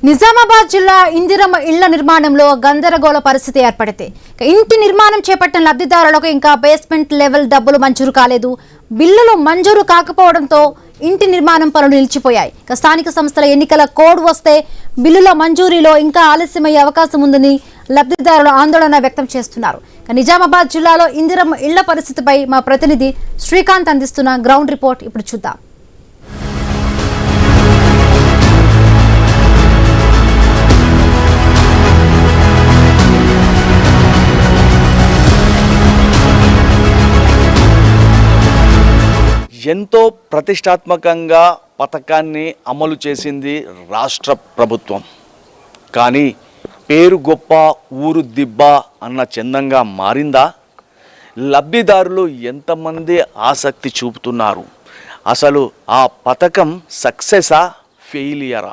నిజామాబాద్ జిల్లా ఇందిరమ్మ ఇళ్ల నిర్మాణంలో గందరగోళ పరిస్థితి ఏర్పడింది. ఇంటి నిర్మాణం చేపట్టిన లబ్ధిదారులకు ఇంకా బేస్మెంట్ లెవెల్ డబ్బులు మంజూరు కాలేదు. బిల్లులు మంజూరు కాకపోవడంతో ఇంటి నిర్మాణం పనులు నిలిచిపోయాయి. స్థానిక సంస్థల ఎన్నికల కోడ్ వస్తే బిల్లుల మంజూరీలో ఇంకా ఆలస్యమయ్యే అవకాశం ఉందని లబ్ధిదారులు ఆందోళన వ్యక్తం చేస్తున్నారు. నిజామాబాద్ జిల్లాలో ఇందిరమ్మ ఇళ్ల పరిస్థితిపై మా ప్రతినిధి శ్రీకాంత్ అందిస్తున్న గ్రౌండ్ రిపోర్ట్ ఇప్పుడు చూద్దాం. ఎంతో ప్రతిష్టాత్మకంగా పథకాన్ని అమలు చేసింది రాష్ట్ర ప్రభుత్వం. కానీ పేరు గొప్ప ఊరు దిబ్బ అన్న చందంగా మారిందా? లబ్ధిదారులు ఎంతమంది ఆసక్తి చూపుతున్నారు? అసలు ఆ పథకం సక్సెసా ఫెయిలియరా?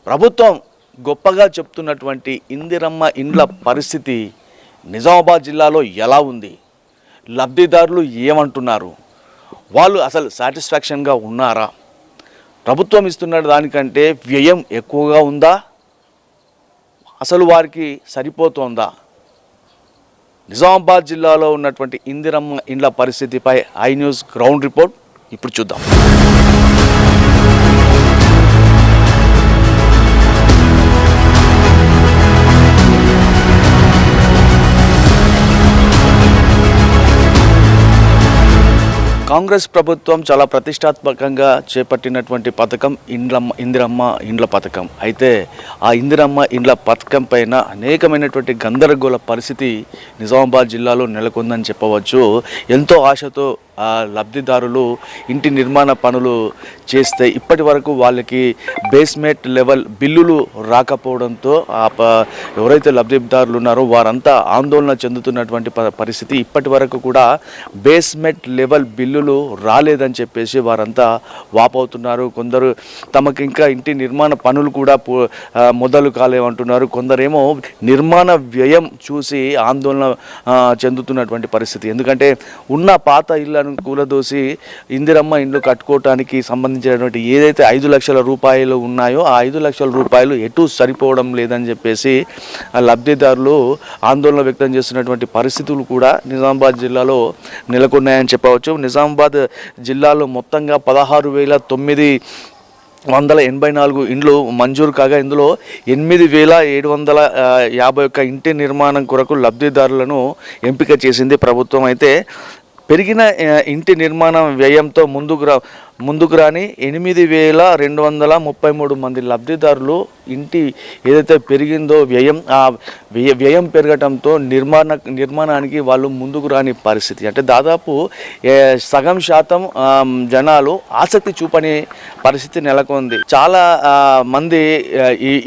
ప్రభుత్వం గొప్పగా చెప్తున్నటువంటి ఇందిరమ్మ ఇండ్ల పరిస్థితి నిజామాబాద్ జిల్లాలో ఎలా ఉంది? లబ్ధిదారులు ఏమంటున్నారు? వాళ్ళు అసలు సాటిస్ఫాక్షన్గా ఉన్నారా? ప్రభుత్వం ఇస్తున్న దానికంటే వ్యయం ఎక్కువగా ఉందా? అసలు వారికి సరిపోతుందా? నిజామాబాద్ జిల్లాలో ఉన్నటువంటి ఇందిరమ్మ ఇండ్ల పరిస్థితిపై ఐ న్యూస్ గ్రౌండ్ రిపోర్ట్ ఇప్పుడు చూద్దాం. కాంగ్రెస్ ప్రభుత్వం చాలా ప్రతిష్టాత్మకంగా చేపట్టినటువంటి పథకం ఇందిరమ్మ ఇండ్ల పథకం. అయితే ఆ ఇందిరమ్మ ఇండ్ల పథకం పైన అనేకమైనటువంటి గందరగోళ పరిస్థితి నిజామాబాద్ జిల్లాలో నెలకొందని చెప్పవచ్చు. ఎంతో ఆశతో లబ్ధిదారులు ఇంటి నిర్మాణ పనులు చేస్తే ఇప్పటి వరకు వాళ్ళకి బేస్మెంట్ లెవెల్ బిల్లులు రాకపోవడంతో ఎవరైతే లబ్ధిదారులు ఉన్నారో వారంతా ఆందోళన చెందుతున్నటువంటి పరిస్థితి. ఇప్పటి వరకు కూడా బేస్మెంట్ లెవెల్ బిల్లులు రాలేదని చెప్పేసి వారంతా వాపోతున్నారు. కొందరు తమకు ఇంకా ఇంటి నిర్మాణ పనులు కూడా మొదలు కాలేమంటున్నారు. కొందరేమో నిర్మాణ వ్యయం చూసి ఆందోళన చెందుతున్నటువంటి పరిస్థితి. ఎందుకంటే ఉన్న పాత ఇళ్లను కూలదోసి ఇందిరమ్మ ఇండ్లు కట్టుకోవటానికి సంబంధించినటువంటి ఏదైతే 5 లక్షల రూపాయలు ఉన్నాయో ఆ 5 లక్షల రూపాయలు ఎటు సరిపోవడం లేదని చెప్పేసి లబ్ధిదారులు ఆందోళన వ్యక్తం చేస్తున్నటువంటి పరిస్థితులు కూడా నిజామాబాద్ జిల్లాలో నెలకొన్నాయని చెప్పవచ్చు. నిజామాబాద్ జిల్లాలో మొత్తంగా 16,984 ఇండ్లు మంజూరు కాగా ఇందులో 8,751 ఇంటి నిర్మాణం కొరకు లబ్ధిదారులను ఎంపిక చేసింది ప్రభుత్వం. అయితే పెరిగిన ఇంటి నిర్మాణ వ్యయంతో ముందుకు రాని 8,233 మంది లబ్ధిదారులు ఇంటి ఏదైతే పెరిగిందో వ్యయం పెరగటంతో నిర్మాణానికి వాళ్ళు ముందుకు రాని పరిస్థితి. అంటే దాదాపు సగం శాతం జనాలు ఆసక్తి చూపని పరిస్థితి నెలకొంది. చాలా మంది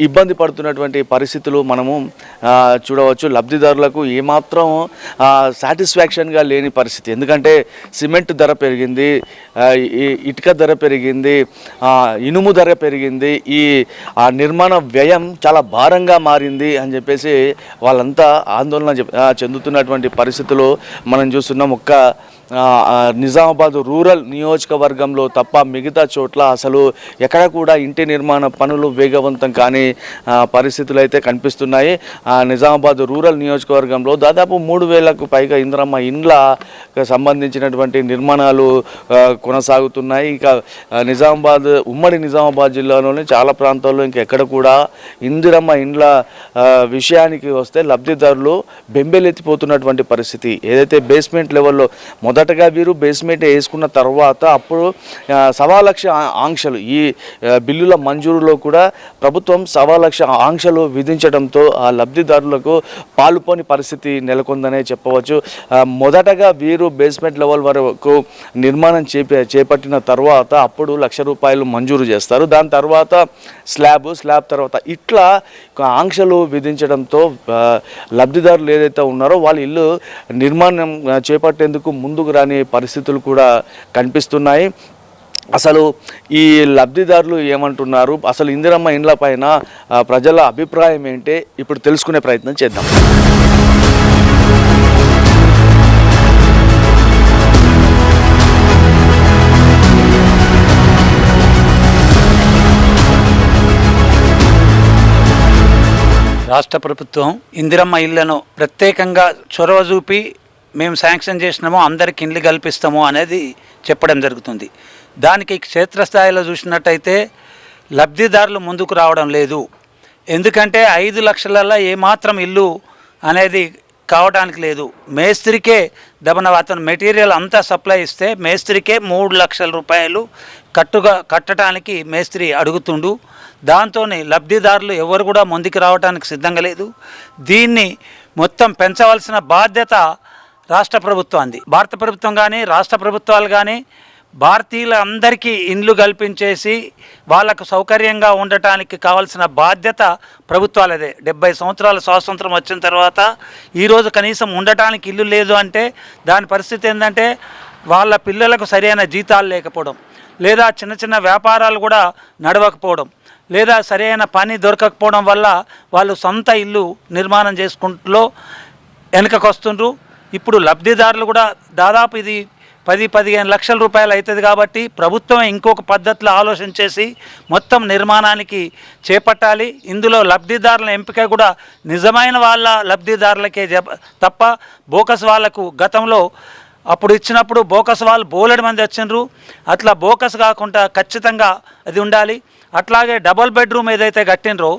ఇబ్బంది పడుతున్నటువంటి పరిస్థితులు మనము చూడవచ్చు. లబ్ధిదారులకు ఏమాత్రం సాటిస్ఫాక్షన్గా లేని పరిస్థితి. ఎందుకంటే సిమెంట్ ధర పెరిగింది, ఇటుక ధర పెరిగింది, ఇనుము ధర పెరిగింది, ఈ నిర్మాణ వ్యయం చాలా భారంగా మారింది అని చెప్పేసి వాళ్ళంతా ఆందోళన చెందుతున్నటువంటి పరిస్థితులు మనం చూస్తున్నాం. నిజామాబాద్ రూరల్ నియోజకవర్గంలో తప్ప మిగతా చోట్ల అసలు ఎక్కడ కూడా ఇంటి నిర్మాణ పనులు వేగవంతం కాని పరిస్థితులు అయితే కనిపిస్తున్నాయి. నిజామాబాద్ రూరల్ నియోజకవర్గంలో దాదాపు 3,000కు పైగా ఇందిరమ్మ ఇండ్ల సంబంధించినటువంటి నిర్మాణాలు కొనసాగుతున్నాయి. ఇక ఉమ్మడి నిజామాబాద్ జిల్లాలోని చాలా ప్రాంతాల్లో ఇంకెక్కడ కూడా ఇందిరమ్మ ఇండ్ల విషయానికి వస్తే లబ్ధిదారులు బెంబేలెత్తిపోతున్నటువంటి పరిస్థితి. ఏదైతే బేస్మెంట్ లెవెల్లో మొదటగా వీరు బేస్మెంట్ వేసుకున్న తర్వాత అప్పుడు 1,00,000 ఆంక్షలు, ఈ బిల్లుల మంజూరులో కూడా ప్రభుత్వం 1,00,000 ఆంక్షలు విధించడంతో ఆ లబ్ధిదారులకు పాలుపోని పరిస్థితి నెలకొందనే చెప్పవచ్చు. మొదటగా వీరు బేస్మెంట్ లెవెల్ వరకు నిర్మాణం చేపట్టిన తర్వాత అప్పుడు ₹1,00,000 మంజూరు చేస్తారు. దాని తర్వాత స్లాబ్ తర్వాత ఇట్లా ఆంక్షలు విధించడంతో లబ్ధిదారులు ఏదైతే ఉన్నారో వాళ్ళ ఇల్లు నిర్మాణం చేపట్టేందుకు ముందుకు రాని పరిస్థితులు కూడా కనిపిస్తున్నాయి. అసలు ఈ లబ్ధిదారులు ఏమంటున్నారు, అసలు ఇందిరమ్మ ఇండ్ల పైన ప్రజల అభిప్రాయం ఏంటి, ఇప్పుడు తెలుసుకునే ప్రయత్నం చేద్దాం. రాష్ట్ర ప్రభుత్వం ఇందిరమ్మ ఇళ్లను ప్రత్యేకంగా చొరవ చూపి మేము శాంక్షన్ చేసినామో అందరికి ఇండ్లు కల్పిస్తాము అనేది చెప్పడం జరుగుతుంది. దానికి క్షేత్రస్థాయిలో చూసినట్టయితే లబ్ధిదారులు ముందుకు రావడం లేదు. ఎందుకంటే 5 లక్షలలో ఏమాత్రం ఇల్లు అనేది కావడానికి లేదు. మేస్త్రికే అతను మెటీరియల్ అంతా సప్లై ఇస్తే మేస్త్రికే 3 లక్షల రూపాయలు కట్టడానికి మేస్త్రి అడుగుతుండు. దాంతో లబ్ధిదారులు ఎవరు కూడా ముందుకు రావడానికి సిద్ధంగా లేదు. దీన్ని మొత్తం పెంచవలసిన బాధ్యత రాష్ట్ర ప్రభుత్వాన్ని. భారత ప్రభుత్వం కానీ రాష్ట్ర ప్రభుత్వాలు కానీ భారతీయులందరికీ ఇండ్లు కల్పించేసి వాళ్ళకు సౌకర్యంగా ఉండటానికి కావాల్సిన బాధ్యత ప్రభుత్వాలదే. 70 సంవత్సరాల స్వాతంత్రం వచ్చిన తర్వాత ఈరోజు కనీసం ఉండటానికి ఇల్లు లేదు అంటే దాని పరిస్థితి ఏంటంటే వాళ్ళ పిల్లలకు సరైన జీతాలు లేకపోవడం, లేదా చిన్న చిన్న వ్యాపారాలు కూడా నడవకపోవడం, లేదా సరైన పని దొరకకపోవడం వల్ల వాళ్ళు సొంత ఇల్లు నిర్మాణం చేసుకుంటూ వెనుకకు వస్తుండ్రు. ఇప్పుడు లబ్ధిదారులు కూడా దాదాపు ఇది 10-15 లక్షల రూపాయలు అవుతుంది. కాబట్టి ప్రభుత్వం ఇంకొక పద్ధతిలో ఆలోచన చేసి మొత్తం నిర్మాణానికి చేపట్టాలి. ఇందులో లబ్ధిదారుల ఎంపిక కూడా నిజమైన వాళ్ళ లబ్ధిదారులకే తప్ప బోకస్ వాళ్లకు గతంలో అప్పుడు ఇచ్చినప్పుడు బోకస్ వాళ్ళు బోలెడు మంది వచ్చిండ్రు. అట్లా బోకస్ కాకుండా ఖచ్చితంగా అది ఉండాలి. అట్లాగే డబుల్ బెడ్రూమ్ ఏదైతే కట్టినరో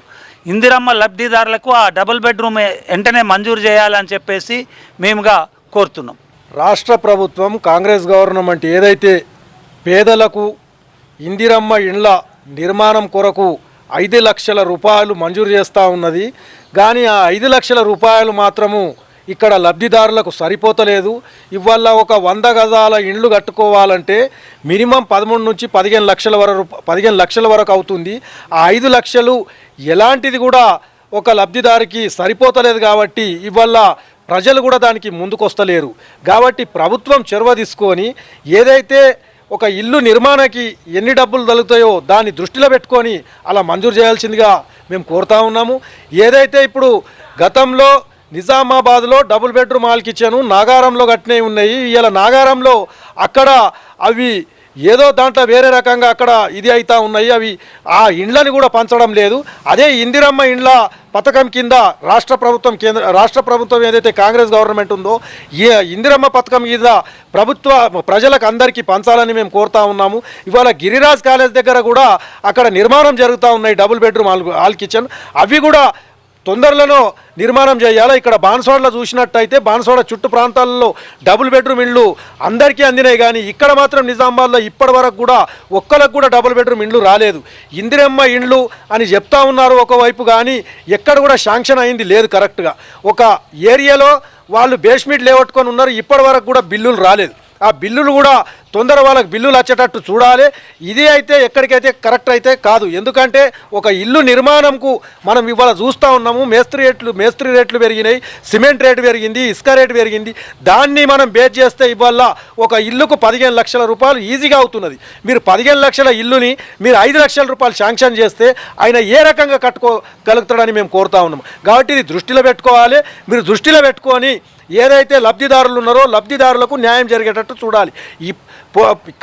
ఇందిరమ్మ లబ్ధిదారులకు ఆ డబుల్ బెడ్రూమ్ వెంటనే మంజూరు చేయాలని చెప్పేసి మేముగా కోరుతున్నాం. రాష్ట్ర ప్రభుత్వం కాంగ్రెస్ గవర్నమెంట్ ఏదైతే పేదలకు ఇందిరమ్మ ఇండ్ల నిర్మాణం కొరకు 5 లక్షల రూపాయలు మంజూరు చేస్తూ ఉన్నది. కానీ ఆ 5 లక్షల రూపాయలు మాత్రము ఇక్కడ లబ్ధిదారులకు సరిపోతలేదు. ఇవాళ ఒక 100 గజాల ఇండ్లు కట్టుకోవాలంటే మినిమం 13 నుంచి 15 లక్షల వరకు అవుతుంది. ఆ 5 లక్షలు ఎలాంటిది కూడా ఒక లబ్ధిదారికి సరిపోతలేదు. కాబట్టి ఇవాళ ప్రజలు కూడా దానికి ముందుకొస్తలేరు. కాబట్టి ప్రభుత్వం చొరవ తీసుకొని ఏదైతే ఒక ఇల్లు నిర్మాణానికి ఎన్ని డబ్బులు తగులుతాయో దాన్ని దృష్టిలో పెట్టుకొని అలా మంజూరు చేయాల్సిందిగా మేము కోరుతా ఉన్నాము. ఏదైతే ఇప్పుడు గతంలో నిజామాబాద్లో డబుల్ బెడ్రూమ్ హాల్ కిచెను నాగారంలో కట్టినవి ఉన్నాయి. ఇలా నాగారంలో అక్కడ అవి ఏదో దాంట్లో వేరే రకంగా అక్కడ ఇది అవుతా ఉన్నాయి. అవి ఆ ఇండ్లని కూడా పంచడం లేదు. అదే ఇందిరమ్మ ఇండ్ల పథకం కింద రాష్ట్ర ప్రభుత్వం ఏదైతే కాంగ్రెస్ గవర్నమెంట్ ఉందో ఈ ఇందిరమ్మ పథకం కింద ప్రజలకు అందరికీ పంచాలని మేము కోరుతా ఉన్నాము. ఇవాళ గిరిరాజ్ కాలేజ్ దగ్గర కూడా అక్కడ నిర్మాణం జరుగుతూ ఉన్నాయి డబుల్ బెడ్రూమ్ హాల్ కిచెన్. అవి కూడా తొందరలోనో నిర్మాణం చేయాలి. ఇక్కడ బాన్స్వాడలో చూసినట్టయితే బాన్స్వాడ చుట్టు ప్రాంతాలలో డబుల్ బెడ్రూమ్ ఇళ్ళు అందరికీ అందినాయి. కానీ ఇక్కడ మాత్రం నిజామాబాద్లో ఇప్పటి వరకు కూడా ఒక్కరికి కూడా డబుల్ బెడ్రూమ్ ఇండ్లు రాలేదు. ఇందిరమ్మ ఇండ్లు అని చెప్తా ఉన్నారు ఒకవైపు, కానీ ఎక్కడ కూడా శాంక్షన్ అయింది లేదు కరెక్ట్గా. ఒక ఏరియాలో వాళ్ళు బేస్మెంట్ లేవట్టుకొని ఉన్నారు, ఇప్పటి వరకు కూడా బిల్లులు రాలేదు. ఆ బిల్లులు కూడా తొందర వాళ్ళకి బిల్లులు వచ్చేటట్టు చూడాలి. ఇది అయితే ఎక్కడికైతే కరెక్ట్ అయితే కాదు. ఎందుకంటే ఒక ఇల్లు నిర్మాణంకు మనం ఇవాళ చూస్తూ ఉన్నాము, మేస్త్రి రేట్లు పెరిగినాయి, సిమెంట్ రేటు పెరిగింది, ఇసుక రేటు పెరిగింది. దాన్ని మనం బేస్ చేస్తే ఇవాళ ఒక ఇల్లుకు 15 లక్షల రూపాయలు ఈజీగా అవుతున్నది. మీరు 15 లక్షల ఇల్లుని మీరు 5 లక్షల రూపాయలు శాంక్షన్ చేస్తే ఆయన ఏ రకంగా కట్టుకోగలుగుతాడని మేము కోరుతా ఉన్నాము. కాబట్టి ఇది దృష్టిలో పెట్టుకోవాలి. మీరు దృష్టిలో పెట్టుకొని ఏదైతే లబ్ధిదారులు ఉన్నారో లబ్ధిదారులకు న్యాయం జరిగేటట్టు చూడాలి.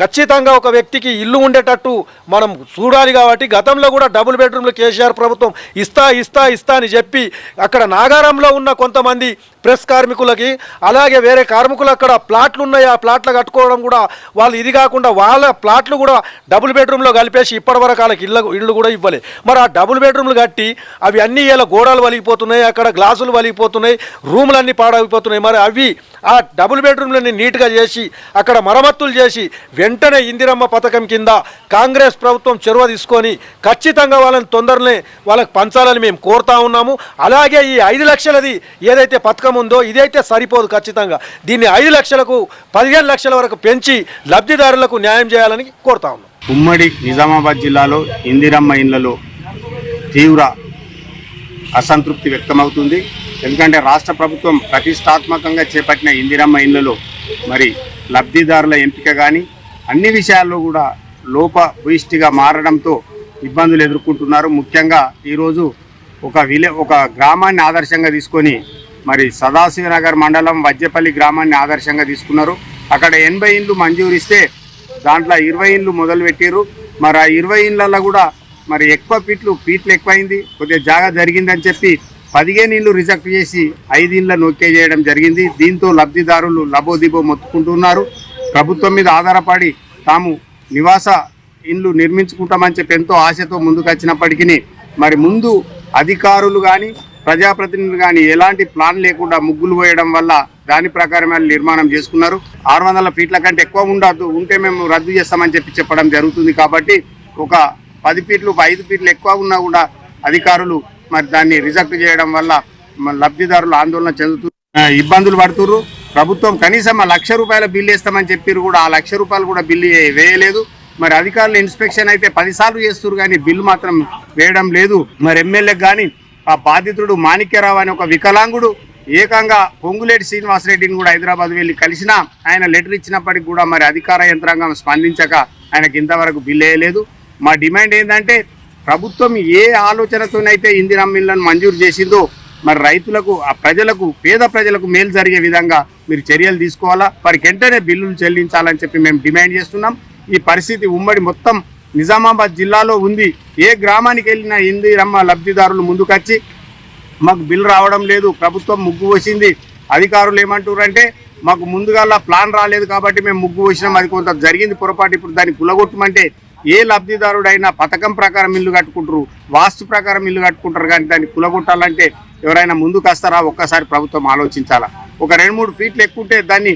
ఖచ్చితంగా ఒక వ్యక్తికి ఇల్లు ఉండేటట్టు మనం చూడాలి. కాబట్టి గతంలో కూడా డబుల్ బెడ్రూమ్లు కేసీఆర్ ప్రభుత్వం ఇస్తా అని చెప్పి అక్కడ నాగారంలో ఉన్న కొంతమంది ప్రెస్ కార్మికులకి అలాగే వేరే కార్మికులు అక్కడ ప్లాట్లు ఉన్నాయి, ఆ ప్లాట్లు కట్టుకోవడం కూడా వాళ్ళు ఇది కాకుండా వాళ్ళ ప్లాట్లు కూడా డబుల్ బెడ్రూమ్లో కలిపేసి ఇప్పటివరకు వాళ్ళకి ఇళ్ళు కూడా ఇవ్వలే. మరి ఆ డబుల్ బెడ్రూమ్లు కట్టి అవి అన్నీ ఇలా గోడలు వలిగిపోతున్నాయి, అక్కడ గ్లాసులు వలిగిపోతున్నాయి, రూములన్నీ పాడైపోతున్నాయి. మరి అవి ఆ డబుల్ బెడ్రూమ్లని నీట్గా చేసి అక్కడ మరమ్మతులు చేసి వెంటనే ఇందిరమ్మ పథకం కింద కాంగ్రెస్ ప్రభుత్వం చొరవ తీసుకొని ఖచ్చితంగా వాళ్ళని తొందరనే వాళ్ళకి పంచాలని మేము కోరుతా ఉన్నాము. అలాగే ఈ 5 లక్షలది ఏదైతే పథకం ఉందో ఇదైతే సరిపోదు. ఖచ్చితంగా దీన్ని 5 లక్షలకు 15 లక్షల వరకు పెంచి లబ్ధిదారులకు న్యాయం చేయాలని కోరుతా ఉన్నాం. ఉమ్మడి నిజామాబాద్ జిల్లాలో ఇందిరమ్మ ఇండ్లలో తీవ్ర అసంతృప్తి వ్యక్తమవుతుంది. ఎందుకంటే రాష్ట్ర ప్రభుత్వం ప్రతిష్టాత్మకంగా చేపట్టిన ఇందిరమ్మ ఇండ్లలో మరి లబ్ధిదారుల ఎంపిక కానీ అన్ని విషయాల్లో కూడా లోపభూయిష్టిగా మారడంతో ఇబ్బందులు ఎదుర్కొంటున్నారు. ముఖ్యంగా ఈరోజు ఒక గ్రామాన్ని ఆదర్శంగా తీసుకొని మరి సదాశివనగర్ మండలం వజ్జపల్లి గ్రామాన్ని ఆదర్శంగా తీసుకున్నారు. అక్కడ 80 ఇండ్లు మంజూరు ఇస్తే దాంట్లో 20 ఇండ్లు మొదలుపెట్టారు. మరి ఆ 20 ఇండ్లలో కూడా మరి ఎక్కువ ఫీట్లు ఎక్కువైంది, కొద్దిగా జాగా జరిగిందని చెప్పి 15 ఇళ్ళు రిజెక్ట్ చేసి 5 ఇళ్ళను ఓకే చేయడం జరిగింది. దీంతో లబ్ధిదారులు లబోదిబో మొత్తుకుంటున్నారు. ప్రభుత్వం మీద ఆధారపడి తాము నివాస ఇండ్లు నిర్మించుకుంటామని చెప్పి ఎంతో ఆశతో ముందుకు వచ్చినప్పటికీ మరి ముందు అధికారులు కానీ ప్రజాప్రతినిధులు కానీ ఎలాంటి ప్లాన్ లేకుండా ముగ్గులు వేయడం వల్ల దాని ప్రకారం వాళ్ళు నిర్మాణం చేసుకున్నారు. 600 ఫీట్ల కంటే ఎక్కువ ఉండద్దు, ఉంటే మేము రద్దు చేస్తామని చెప్పడం జరుగుతుంది. కాబట్టి ఒక 10 ఫీట్లు 5 ఫీట్లు ఎక్కువ ఉన్నా కూడా అధికారులు మరి దాన్ని రిజెక్ట్ చేయడం వల్ల లబ్ధిదారులు ఆందోళన చెందుతూ ఇబ్బందులు పడుతున్నారు. ప్రభుత్వం కనీసం ₹1,00,000 బిల్లు వేస్తామని చెప్పారు కూడా ఆ ₹1,00,000 కూడా బిల్లు వేయలేదు. మరి అధికారులు ఇన్స్పెక్షన్ అయితే 10 సార్లు చేస్తున్నారు కానీ బిల్లు మాత్రం వేయడం లేదు. మరి ఎమ్మెల్యేకి కానీ ఆ బాధితుడు మాణిక్యరావు అనే ఒక వికలాంగుడు ఏకంగా పొంగులేటి శ్రీనివాసరెడ్డిని కూడా హైదరాబాద్ వెళ్ళి కలిసినా ఆయన లెటర్ ఇచ్చినప్పటికి కూడా మరి అధికార యంత్రాంగం స్పందించక ఆయనకి ఇంతవరకు బిల్లు వేయలేదు. మా డిమాండ్ ఏంటంటే ప్రభుత్వం ఏ ఆలోచనతోనైతే ఇందిరమ్మ ఇళ్లను మంజూరు చేసిందో మరి రైతులకు ఆ ప్రజలకు పేద ప్రజలకు మేలు జరిగే విధంగా మీరు చర్యలు తీసుకోవాలా, వారికి వెంటనే బిల్లులు చెల్లించాలని చెప్పి మేము డిమాండ్ చేస్తున్నాం. ఈ పరిస్థితి ఉమ్మడి మొత్తం నిజామాబాద్ జిల్లాలో ఉంది. ఏ గ్రామానికి వెళ్ళినా ఇందిరమ్మ లబ్ధిదారులు ముందుకొచ్చి మాకు బిల్లు రావడం లేదు, ప్రభుత్వం ముగ్గు పోసింది, అధికారులు ఏమంటారంటే మాకు ముందుగా ప్లాన్ రాలేదు కాబట్టి మేము ముగ్గు పోసినాం, అది కొంత జరిగింది పొరపాటు, ఇప్పుడు దాన్ని కులగొట్టమంటే ఏ లబ్ధిదారుడైనా పథకం ప్రకారం ఇల్లు కట్టుకుంటారు, వాస్తు ప్రకారం ఇల్లు కట్టుకుంటారు. కానీ దాన్ని కులగొట్టాలంటే ఎవరైనా ముందుకు వస్తారా? ఒక్కసారి ప్రభుత్వం ఆలోచించాలా. ఒక 2-3 ఫీట్లు ఎక్కుంటే దాన్ని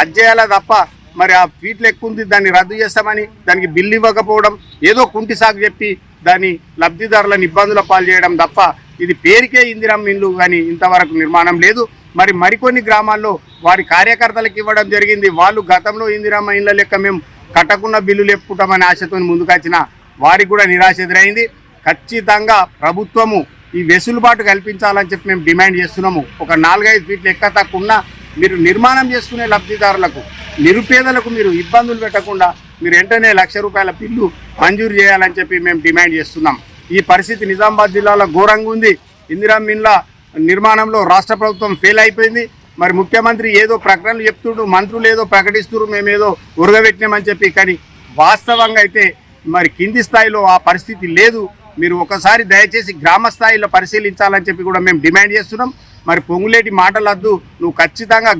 అజ్జేయాలా తప్ప మరి ఆ ఫీట్లు ఎక్కువ ఉంది దాన్ని రద్దు చేస్తామని దానికి బిల్లు ఇవ్వకపోవడం, ఏదో కుంటి సాగు చెప్పి దాన్ని లబ్ధిదారులను ఇబ్బందుల పాలు చేయడం తప్ప ఇది పేరుకే ఇందిరమ్మ ఇల్లు కానీ ఇంతవరకు నిర్మాణం లేదు. మరి మరికొన్ని గ్రామాల్లో వారి కార్యకర్తలకు ఇవ్వడం జరిగింది. వాళ్ళు గతంలో ఇందిరమ్మ ఇళ్ళ లెక్క మేము కట్టకుండా బిల్లులు ఎప్పుకుంటామని ఆశతో ముందుకు వచ్చిన వారికి కూడా నిరాశ ఎదురైంది. ఖచ్చితంగా ప్రభుత్వము ఈ వెసులుబాటు కల్పించాలని చెప్పి మేము డిమాండ్ చేస్తున్నాము. ఒక 4-5 ఫీట్లు ఎక్క తక్కువ మీరు నిర్మాణం చేసుకునే లబ్ధిదారులకు నిరుపేదలకు మీరు ఇబ్బందులు పెట్టకుండా మీరు వెంటనే ₹1,00,000 బిల్లు మంజూరు చేయాలని చెప్పి మేము డిమాండ్ చేస్తున్నాం. ఈ పరిస్థితి నిజామాబాద్ జిల్లాలో ఘోరంగా ఉంది. ఇందిరమ్మ ఇళ్ళ నిర్మాణంలో రాష్ట్ర ప్రభుత్వం ఫెయిల్ అయిపోయింది. మరి ముఖ్యమంత్రి ఏదో ప్రకటనలు చెప్తుండు, మంత్రులు ఏదో ప్రకటిస్తున్నారు, మేమేదో ఉరగబెట్టినామని చెప్పి, కానీ వాస్తవంగా అయితే మరి కింది స్థాయిలో ఆ పరిస్థితి లేదు. మీరు ఒకసారి దయచేసి గ్రామ స్థాయిలో పరిశీలించాలని చెప్పి కూడా మేము డిమాండ్ చేస్తున్నాం. మరి పొంగులేటి మాటలద్దు, నువ్వు ఖచ్చితంగా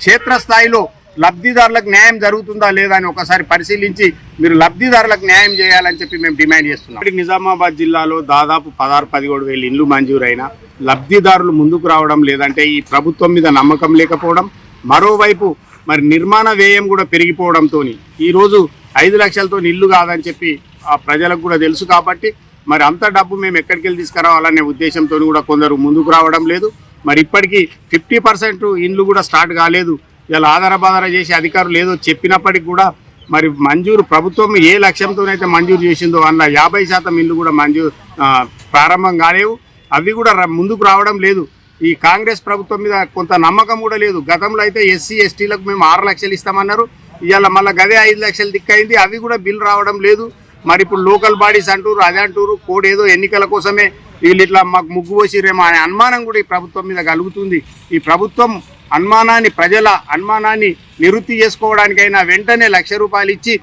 క్షేత్రస్థాయిలో లబ్ధిదారులకు న్యాయం జరుగుతుందా లేదా అని ఒకసారి పరిశీలించి మీరు లబ్ధిదారులకు న్యాయం చేయాలని చెప్పి మేము డిమాండ్ చేస్తున్నాం. నిజామాబాద్ జిల్లాలో దాదాపు 16-17 వేల ఇండ్లు మంజూరైన లబ్ధిదారులు ముందుకు రావడం లేదంటే ఈ ప్రభుత్వం మీద నమ్మకం లేకపోవడం, మరోవైపు మరి నిర్మాణ వ్యయం కూడా పెరిగిపోవడంతో ఈరోజు 5 లక్షలతో ఇల్లు కాదని చెప్పి ఆ ప్రజలకు కూడా తెలుసు. కాబట్టి మరి అంత డబ్బు మేము ఎక్కడికి వెళ్ళి తీసుకురావాలనే ఉద్దేశంతో కూడా కొందరు ముందుకు రావడం లేదు. మరి ఇప్పటికీ 50% ఇండ్లు కూడా స్టార్ట్ కాలేదు. ఇలా ఆధారబాధార చేసి అధికారులు ఏదో చెప్పినప్పటికి కూడా మరి మంజూరు ప్రభుత్వం ఏ లక్ష్యంతోనైతే మంజూరు చేసిందో అందులో 50% ఇల్లు కూడా ప్రారంభం కాలేవు. అవి కూడా ముందుకు రావడం లేదు. ఈ కాంగ్రెస్ ప్రభుత్వం మీద కొంత నమ్మకం కూడా లేదు. గతంలో అయితే SC STలకు మేము 6 లక్షలు ఇస్తామన్నారు, ఇవాళ మళ్ళీ గదే 5 లక్షలు దిక్కైంది, అవి కూడా బిల్ రావడం లేదు. మరి ఇప్పుడు లోకల్ బాడీస్ అంటారు, అదే అంటారు, కోడ్ ఏదో ఎన్నికల కోసమే వీళ్ళు ఇట్లా మాకు ముగ్గు పోసిరేమో అనే అనుమానం కూడా ఈ ప్రభుత్వం మీద కలుగుతుంది. ఈ ప్రభుత్వం అనుమానాన్ని ప్రజల అనుమానాన్ని నివృత్తి చేసుకోవడానికైనా వెంటనే ₹1,00,000 ఇచ్చి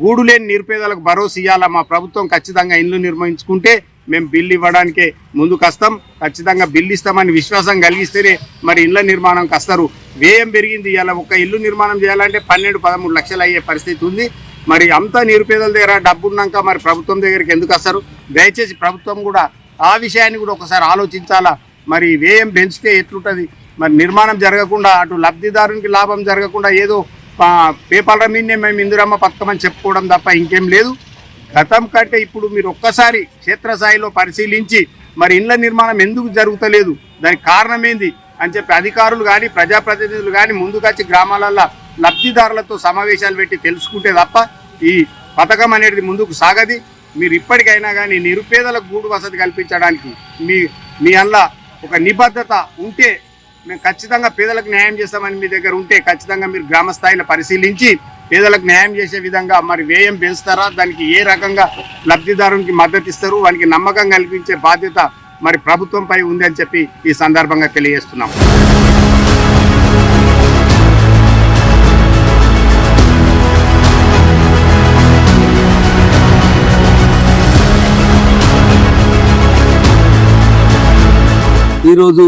గూడు లేని నిరుపేదలకు భరోసా ఇవ్వాలా. మా ప్రభుత్వం ఖచ్చితంగా ఇల్లు నిర్మించుకుంటే మేము బిల్లు ఇవ్వడానికే ముందుకు వస్తాం, ఖచ్చితంగా బిల్లు ఇస్తామని విశ్వాసం కలిగిస్తేనే మరి ఇళ్ల నిర్మాణంకి వస్తారు. వ్యయం పెరిగింది. ఇలా ఒక ఇల్లు నిర్మాణం చేయాలంటే 12-13 లక్షలు అయ్యే పరిస్థితి ఉంది. మరి అంతా నిరుపేదల దగ్గర డబ్బు ఉన్నాక మరి ప్రభుత్వం దగ్గరికి ఎందుకు వస్తారు? దయచేసి ప్రభుత్వం కూడా ఆ విషయాన్ని కూడా ఒకసారి ఆలోచించాలా. మరి వ్యయం పెంచితే ఎట్లుంటుంది? మరి నిర్మాణం జరగకుండా అటు లబ్ధిదారునికి లాభం జరగకుండా ఏదో పేపర్ల మీదనే మేము ఇందిరమ్మ పథకం అని చెప్పుకోవడం తప్ప ఇంకేం లేదు. గతం కంటే ఇప్పుడు మీరు ఒక్కసారి క్షేత్రస్థాయిలో పరిశీలించి మరి ఇళ్ల నిర్మాణం ఎందుకు జరుగుతలేదు, దానికి కారణం ఏంది అని చెప్పి అధికారులు కానీ ప్రజాప్రతినిధులు కానీ ముందుకొచ్చి గ్రామాలలో లబ్ధిదారులతో సమావేశాలు పెట్టి తెలుసుకుంటే తప్ప ఈ పథకం అనేది ముందుకు సాగది. మీరు ఇప్పటికైనా కానీ నిరుపేదలకు గూడు వసతి కల్పించడానికి మీ అందులో ఒక నిబద్ధత ఉంటే మేము ఖచ్చితంగా పేదలకు న్యాయం చేస్తామని మీ దగ్గర ఉంటే ఖచ్చితంగా మీరు గ్రామ స్థాయిలో పరిశీలించి పేదలకు న్యాయం చేసే విధంగా మరి వ్యయం పెంచుతారా, దానికి ఏ రకంగా లబ్ధిదారునికి మద్దతు ఇస్తారు, వానికి నమ్మకం కల్పించే బాధ్యత మరి ప్రభుత్వంపై ఉంది అని చెప్పి ఈ సందర్భంగా తెలియజేస్తున్నాం. ఈరోజు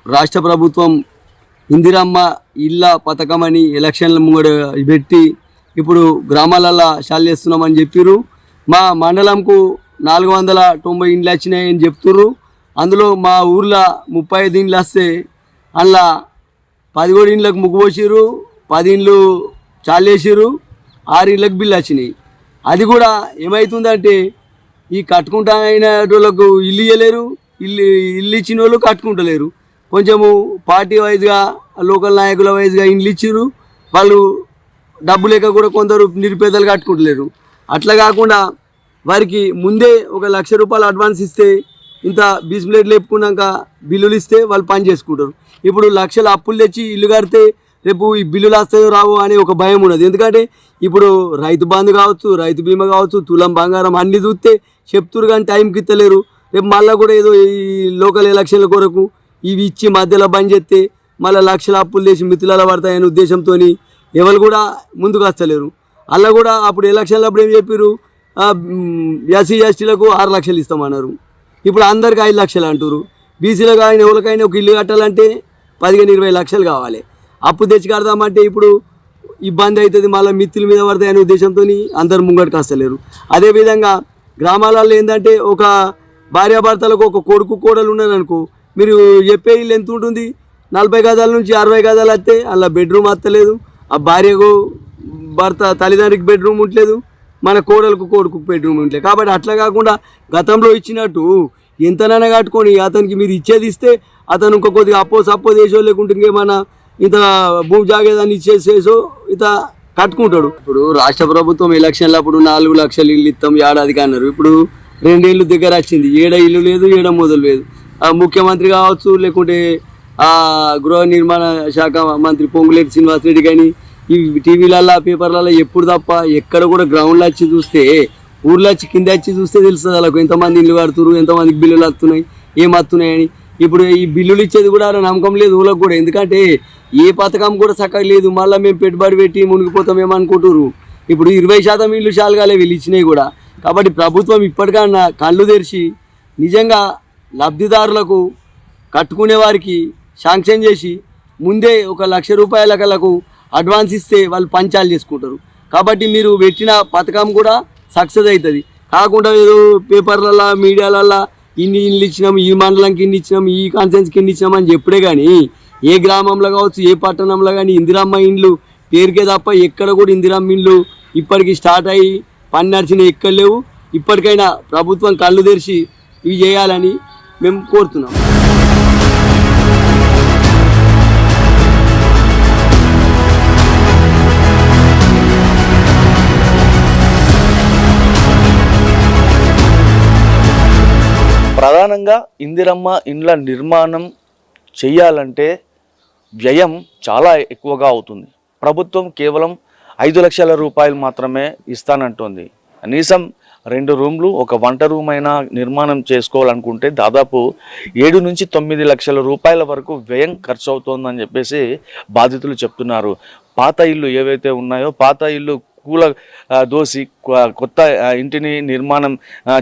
రాష్ట్ర ప్రభుత్వం ఇందిరమ్మ ఇళ్ళ పథకం అని ఎలక్షన్ల ముంగడ పెట్టి ఇప్పుడు గ్రామాలల్లో షాల్ చేస్తున్నామని చెప్పారు. మా మండలంకు 490 ఇండ్లు వచ్చినాయని చెప్తుర్రు. అందులో మా ఊర్లో 35 ఇండ్లు వస్తే అందులో 17 ఇండ్లకు ముగ్గు పోసిర్రు, 10 ఇండ్లు చాలు చేసిర్రు, 6 ఇండ్లకు బిల్లు వచ్చినాయి. అది కూడా ఏమవుతుందంటే ఈ కట్టుకుంటా అయిన వాళ్ళకు ఇల్లు ఇవ్వలేరు, ఇల్లు ఇచ్చిన వాళ్ళు కట్టుకుంటలేరు. కొంచెము పార్టీ వైజ్గా లోకల్ నాయకుల వైజ్గా ఇండ్లు ఇచ్చిర్రు, వాళ్ళు డబ్బు లేక కూడా కొందరు నిరుపేదలు కట్టుకుంటలేరు. అట్లా కాకుండా వారికి ముందే 1,00,000 రూపాయలు అడ్వాన్స్ ఇస్తే ఇంత బీస్ ప్లేట్లు లేపుకున్నాక బిల్లులు ఇస్తే వాళ్ళు పని చేసుకుంటారు. ఇప్పుడు లక్షల అప్పులు తెచ్చి ఇల్లు కడితే రేపు ఈ బిల్లులు వస్తాయో రావో అనే ఒక భయం ఉన్నది. ఎందుకంటే ఇప్పుడు రైతు బంధు కావచ్చు, రైతు బీమా కావచ్చు, తులం బంగారం అన్ని చూస్తే చెప్తురు కానీ టైంకి ఇస్తలేరు. రేపు మళ్ళీ కూడా ఏదో ఈ లోకల్ ఎలక్షన్ల కొరకు ఇవి ఇచ్చి మధ్యలో బంద్ చేస్తే మళ్ళీ లక్షల అప్పులు చేసి మిత్రులలో పడతాయనే ఉద్దేశంతో ఎవరు కూడా ముందుకు వస్తలేరు. అలా కూడా అప్పుడు ఎలక్షన్లు అప్పుడు ఏం చెప్పారు, ఎస్సీ ఎస్టీలకు 6 లక్షలు ఇస్తామన్నారు. ఇప్పుడు అందరికి 5 లక్షలు అంటారు. బీసీలకు ఆయన ఎవరికైనా ఒక ఇల్లు కట్టాలంటే 15-20 లక్షలు కావాలి. అప్పు తెచ్చి కడదామంటే ఇప్పుడు ఇబ్బంది అవుతుంది, మళ్ళీ మిత్రుల మీద పడతాయనే ఉద్దేశంతో అందరు ముంగడికి వస్తలేరు. అదేవిధంగా గ్రామాలలో ఏంటంటే ఒక భార్యాభర్తలకు ఒక కొడుకు కోడలు ఉన్నారనుకో, మీరు చెప్పే ఇల్లు ఎంత ఉంటుంది, 40 గజాల నుంచి 60 గజాలు వస్తే అలా బెడ్రూమ్ వస్తలేదు, ఆ భార్యకు భర్త తల్లిదండ్రికి బెడ్రూమ్ ఉండలేదు, మన కోడలకు కొడుకు బెడ్రూమ్ ఉండలేదు. కాబట్టి అట్లా కాకుండా గతంలో ఇచ్చినట్టు ఎంతనైనా కట్టుకొని అతనికి మీరు ఇచ్చేది ఇస్తే అతను ఇంకో కొద్దిగా అప్పో చేసో లేకుంటే ఇంకేమన్నా ఇంత భూమి జాగేదాన్ని ఇచ్చేసేసో ఇంత కట్టుకుంటాడు. ఇప్పుడు రాష్ట్ర ప్రభుత్వం ఎలక్షన్లు అప్పుడు 4 లక్షలు ఇల్లు ఇస్తాం ఏడాదికి అన్నారు. ఇప్పుడు 2 ఏళ్ళు దగ్గర వచ్చింది, ఏడ ఇల్లు లేదు, ఏడ మొదలు లేదు. ముఖ్యమంత్రి కావచ్చు, లేకుంటే గృహ నిర్మాణ శాఖ మంత్రి పొంగులేటి శ్రీనివాసరెడ్డి కానీ ఈ టీవీలల్లో పేపర్లలో ఎప్పుడు తప్ప ఎక్కడ కూడా గ్రౌండ్లో వచ్చి చూస్తే, ఊర్లో వచ్చి కింద వచ్చి చూస్తే తెలుస్తుంది వాళ్ళకు ఎంతమంది ఇల్లు కడుతున్నారు, ఎంతమందికి బిల్లులు వస్తున్నాయి, ఏం వస్తున్నాయని. ఇప్పుడు ఈ బిల్లులు ఇచ్చేది కూడా నమ్మకం లేదు ఊళ్ళకి కూడా, ఎందుకంటే ఏ పథకం కూడా చక్కగా లేదు. మళ్ళీ మేము పెట్టుబడి పెట్టి మునిగిపోతామేమో అనుకుంటున్నారు. ఇప్పుడు 20% ఇల్లు చాలుగాలే వీళ్ళు ఇచ్చినాయి కూడా. కాబట్టి ప్రభుత్వం ఇప్పటికన్నా కళ్ళు తెరిచి నిజంగా లబ్ధిదారులకు కట్టుకునే వారికి శాంక్షన్ చేసి ముందే 1,00,000 రూపాయలకు అడ్వాన్స్ ఇస్తే వాళ్ళు పంచాలు చేసుకుంటారు. కాబట్టి మీరు పెట్టిన పథకం కూడా సక్సెస్ అవుతుంది. కాకుండా ఏదో పేపర్లలో మీడియాలలో ఇన్ని ఇల్లు ఇచ్చినాం, ఈ మండలంకి ఇన్ని ఇచ్చినాం, ఈ కాన్ఫరెన్స్కి ఇన్ని ఇచ్చినాం అని చెప్పుడే కానీ ఏ గ్రామంలో కావచ్చు, ఏ పట్టణంలో కానీ ఇందిరమ్మ ఇండ్లు పేరుకే తప్ప ఎక్కడ కూడా ఇందిరమ్మ ఇండ్లు ఇప్పటికి స్టార్ట్ అయ్యి పని నడిచిన ఎక్కడ లేవు. ఇప్పటికైనా ప్రభుత్వం కళ్ళు తెరిచి ఇవి చేయాలని మేము కోరుతున్నాం. ప్రధానంగా ఇందిరమ్మ ఇండ్ల నిర్మాణం చేయాలంటే వ్యయం చాలా ఎక్కువగా అవుతుంది. ప్రభుత్వం కేవలం 5 లక్షల రూపాయలు మాత్రమే ఇస్తానంటుంది. కనీసం 2 రూమ్లు, ఒక వంట రూమ్ అయినా నిర్మాణం చేసుకోవాలనుకుంటే దాదాపు 7 నుంచి 9 లక్షల రూపాయల వరకు వ్యయం ఖర్చు అవుతోందని చెప్పేసి బాధితులు చెప్తున్నారు. పాత ఇల్లు ఏవైతే ఉన్నాయో పాత ఇల్లు కూల దోసి కొత్త ఇంటిని నిర్మాణం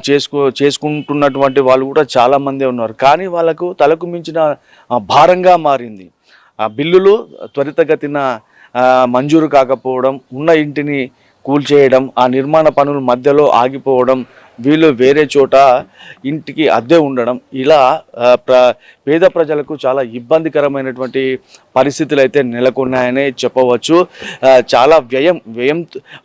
చేసుకుంటున్నటువంటి వాళ్ళు కూడా చాలామంది ఉన్నారు. కానీ వాళ్ళకు తలకు మించిన భారంగా మారింది. ఆ బిల్లులు త్వరితగతిన మంజూరు కాకపోవడం, ఉన్న ఇంటిని కూల్చేయడం, ఆ నిర్మాణ పనుల మధ్యలో ఆగిపోవడం, వీళ్ళు వేరే చోట ఇంటికి అద్దె ఉండడం, ఇలా పేద ప్రజలకు చాలా ఇబ్బందికరమైనటువంటి పరిస్థితులు అయితే నెలకొన్నాయనే చెప్పవచ్చు. చాలా వ్యయం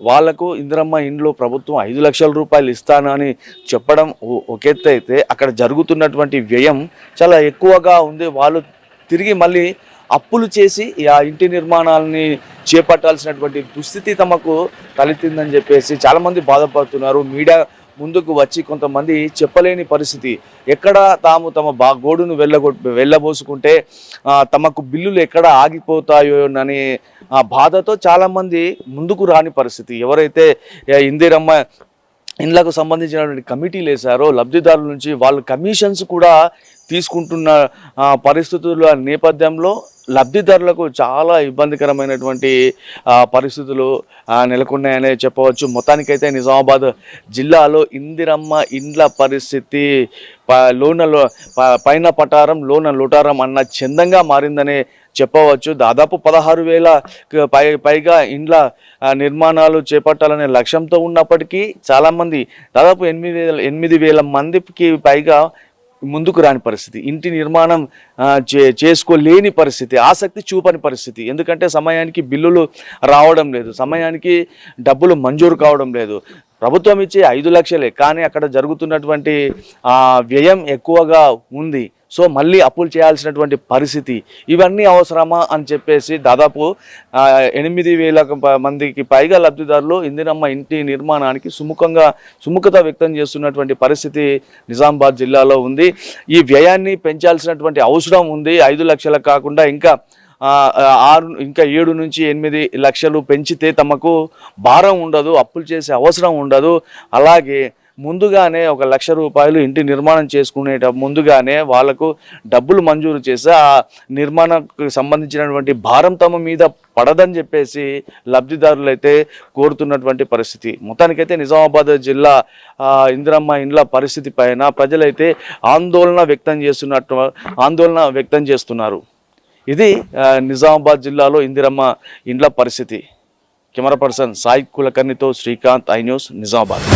వాళ్లకు ఇందిరమ్మ ఇండ్లు ప్రభుత్వం 5 లక్షల రూపాయలు ఇస్తానని చెప్పడం ఒక ఎత్తు అయితే అక్కడ జరుగుతున్నటువంటి వ్యయం చాలా ఎక్కువగా ఉంది. వాళ్ళు తిరిగి మళ్ళీ అప్పులు చేసి ఆ ఇంటి నిర్మాణాలని చేపట్టాల్సినటువంటి దుస్థితి తమకు తలెత్తిందని చెప్పేసి చాలామంది బాధపడుతున్నారు. మీడియా ముందుకు వచ్చి కొంతమంది చెప్పలేని పరిస్థితి, ఎక్కడ తమ గోడును వెళ్ళబోసుకుంటే తమకు బిల్లులు ఎక్కడ ఆగిపోతాయోనని బాధతో చాలామంది ముందుకు రాని పరిస్థితి. ఎవరైతే ఇందిరమ్మ ఇండ్లకు సంబంధించినటువంటి కమిటీలు వేశారో లబ్ధిదారుల నుంచి వాళ్ళు కమిషన్స్ కూడా తీసుకుంటున్న పరిస్థితుల నేపథ్యంలో లబ్ధిదారులకు చాలా ఇబ్బందికరమైనటువంటి పరిస్థితులు నెలకొన్నాయనే చెప్పవచ్చు. మొత్తానికైతే నిజామాబాద్ జిల్లాలో ఇందిరమ్మ ఇండ్ల పరిస్థితి లోనలో పైన పటారం లోన లుటారం అన్న చందంగా మారిందనే చెప్పవచ్చు. దాదాపు 16,000 పైగా ఇండ్ల నిర్మాణాలు చేపట్టాలనే లక్ష్యంతో ఉన్నప్పటికీ చాలామంది దాదాపు 8,000 మందికి పైగా ముందుకు రాని పరిస్థితి, ఇంటి నిర్మాణం చేసుకోలేని పరిస్థితి, ఆసక్తి చూపని పరిస్థితి. ఎందుకంటే సమయానికి బిల్లులు రావడం లేదు, సమయానికి డబ్బులు మంజూరు కావడం లేదు. ప్రభుత్వం ఇచ్చే 5 లక్షలే, కానీ అక్కడ జరుగుతున్నటువంటి వ్యయం ఎక్కువగా ఉంది. సో మళ్ళీ అప్పులు చేయాల్సినటువంటి పరిస్థితి. ఇవన్నీ అవసరమా అని చెప్పేసి దాదాపు 8,000 మందికి పైగా లబ్ధిదారులు ఇందిరమ్మ ఇంటి నిర్మాణానికి సుముఖత వ్యక్తం చేస్తున్నటువంటి పరిస్థితి నిజామాబాద్ జిల్లాలో ఉంది. ఈ వ్యయాన్ని పెంచాల్సినటువంటి అవసరం ఉంది. 5 లక్షలు కాకుండా ఇంకా 7 నుంచి 8 లక్షలు పెంచితే తమకు భారం ఉండదు, అప్పులు చేసే అవసరం ఉండదు. అలాగే ముందుగానే 1 లక్ష రూపాయలు ఇంటి నిర్మాణం చేసుకునేట ముందుగానే వాళ్ళకు డబ్బులు మంజూరు చేసి ఆ నిర్మాణానికి సంబంధించినటువంటి భారం తమ మీద పడదని చెప్పేసి లబ్ధిదారులు అయితే కోరుతున్నటువంటి పరిస్థితి. మొత్తానికైతే నిజామాబాద్ జిల్లా ఇందిరమ్మ ఇండ్ల పరిస్థితి పైన ప్రజలైతే ఆందోళన వ్యక్తం చేస్తున్నారు. ఇది నిజామాబాద్ జిల్లాలో ఇందిరమ్మ ఇండ్ల పరిస్థితి. కెమెరా పర్సన్ సాయి కులకర్ణితో శ్రీకాంత్, ఐ న్యూస్, నిజామాబాద్.